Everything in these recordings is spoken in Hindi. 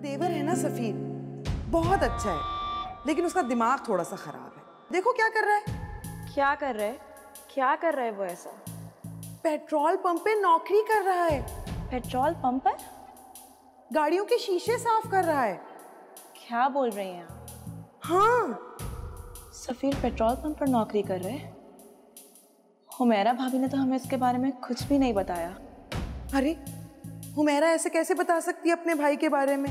देवर है ना सफीर, बहुत अच्छा है, लेकिन उसका दिमाग थोड़ा सा खराब है। देखो क्या कर रहा है। क्या कर रहा है? क्या कर रहा है वो ऐसा? पेट्रोल पंप पे नौकरी कर रहा है। पेट्रोल पंप पर? गाड़ियों के शीशे साफ कर रहा है। क्या बोल रही हैं आप? हाँ, सफीर पेट्रोल पंप पर नौकरी कर रहे हैं? हुमैरा भाभी ने तो हमें इसके बारे में कुछ भी नहीं बताया। अरे हुमैरा ऐसे कैसे बता सकती है अपने भाई के बारे में?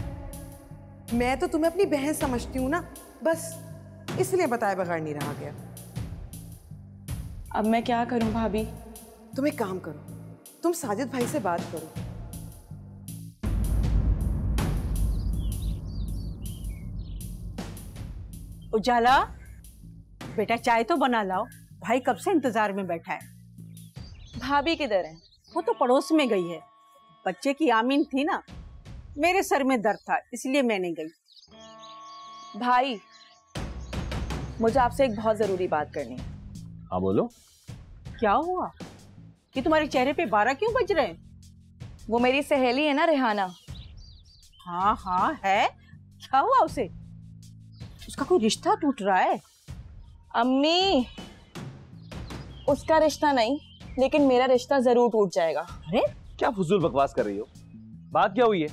मैं तो तुम्हें अपनी बहन समझती हूँ ना, बस इसलिए बताए बगैर नहीं रहा गया। अब मैं क्या करूं भाभी? तुम एक काम करो, तुम साजिद भाई से बात करो। उजाला, बेटा चाय तो बना लाओ, भाई कब से इंतजार में बैठा है। भाभी किधर है? वो तो पड़ोस में गई है, बच्चे की आमीन थी ना, मेरे सर में दर्द था इसलिए मैंने गई। भाई, मुझे आपसे एक बहुत जरूरी बात करनी है। हाँ बोलो। क्या हुआ कि तुम्हारे चेहरे पे 12 क्यों बज रहे हैं? वो मेरी सहेली है ना रेहाना। हाँ हाँ है, क्या हुआ उसे? उसका कोई रिश्ता टूट रहा है? अम्मी, उसका रिश्ता नहीं, लेकिन मेरा रिश्ता जरूर टूट जाएगा। अरे क्या फुजूल बकवास कर रही हो? बात क्या हुई है?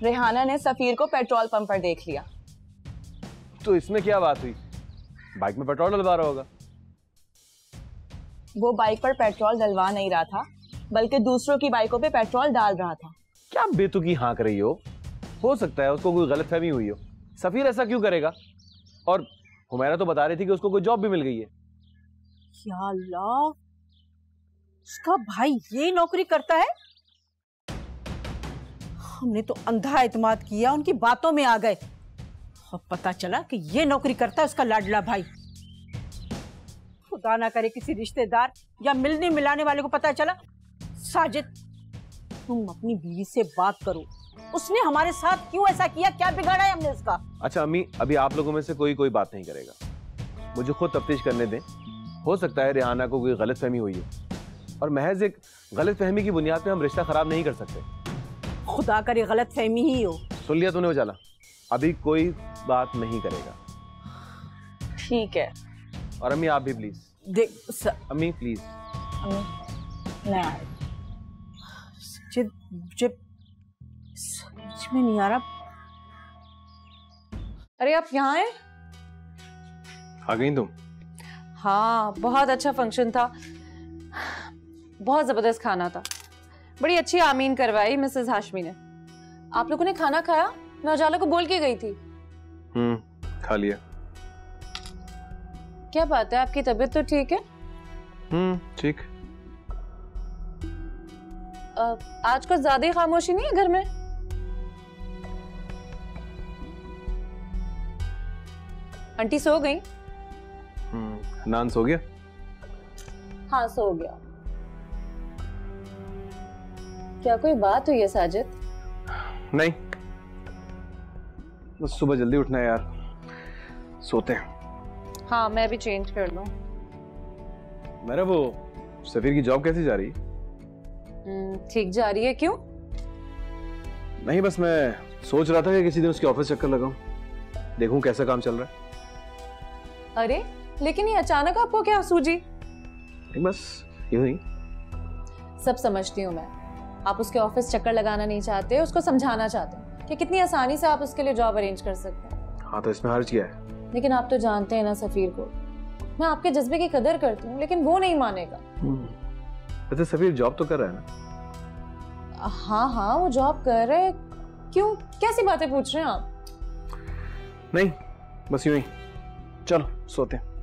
रेहाना ने सफीर को पेट्रोल पंप पर देख लिया। तो इसमें क्या बात हुई? बाइक में पेट्रोल डलवा रहा होगा। वो बाइक पर पेट्रोल डलवा नहीं रहा था, बल्कि दूसरों की बाइकों पे पेट्रोल डाल रहा था। क्या बेतुकी हाँ कर रही हो सकता है उसको कोई गलतफहमी हुई हो। सफीर ऐसा क्यों करेगा? और हुमैरा तो बता रही थी कि उसको कोई जॉब भी मिल गई है। या अल्लाह, उसका भाई ये नौकरी करता है? हमने तो अंधा एतमाद किया, उनकी बातों में आ गए और पता चला कि ये नौकरी करता है उसका लाडला भाई। खुदा ना करे किसी रिश्तेदार या मिलने मिलाने वाले को पता चला। साजिद, तुम अपनी बीवी से बात करो, उसने हमारे साथ क्यों ऐसा किया? क्या बिगाड़ा है हमने उसका? अच्छा अम्मी, अभी आप लोगों में से कोई बात नहीं करेगा, मुझे खुद तफ्तीश करने दें। हो सकता है रेहाना को कोई गलतफहमी हुई हो, और महज एक गलतफहमी की बुनियाद पे हम रिश्ता खराब नहीं कर सकते। खुदा करे गलतफहमी ही हो। सुन लिया तूने उजाला, अभी कोई बात नहीं करेगा। ठीक है। और अम्मी आप भी प्लीज। देख अम्मी प्लीज। अम्मी मैं आ रही। मुझे समझ में नहीं आ रहा। अरे आप यहाँ हैं? आ गई तुम? हाँ, बहुत अच्छा फंक्शन था, बहुत जबरदस्त खाना था, बड़ी अच्छी आमीन करवाई मिसेस हाशमी ने। आप लोगों ने खाना खाया? मैं उजाला को बोल के गई थी। खा लिया। क्या बात है, आपकी तबीयत तो ठीक है? ठीक। आज कुछ ज्यादा ही खामोशी नहीं है घर में? आंटी सो गई? नान सो गया? हाँ सो गया। क्या कोई बात हुई है साजिद? नहीं, बस सुबह जल्दी उठना है यार, सोते हैं। हाँ मैं भी चेंज कर लूं। मेरा वो सफीर की जॉब कैसी जा रही है? ठीक जा रही है। क्यों? नहीं, बस मैं सोच रहा था कि किसी दिन उसके ऑफिस चक्कर लगाऊं, देखूं कैसा काम चल रहा है। अरे लेकिन ये अचानक आपको क्या सूझी? बस यूं ही। सब समझती हूँ मैं, आप उसके ऑफिस चक्कर लगाना नहीं चाहते, उसको समझाना चाहते हैं कि कितनी आसानी से आप उसके लिए जॉब अरेंज कर सकते हैं। हाँ तो इसमें हर्ज क्या है? लेकिन आप तो जानते हैं ना सफीर को, मैं आपके जज्बे की कदर करती हूँ, लेकिन वो नहीं मानेगा। वैसे सफीर जॉब तो कर रहा है ना? हाँ हाँ वो जॉब कर रहे। क्यों, कैसी बातें पूछ रहे हैं आप? नहीं, बस यूं ही। चलो सोते हैं।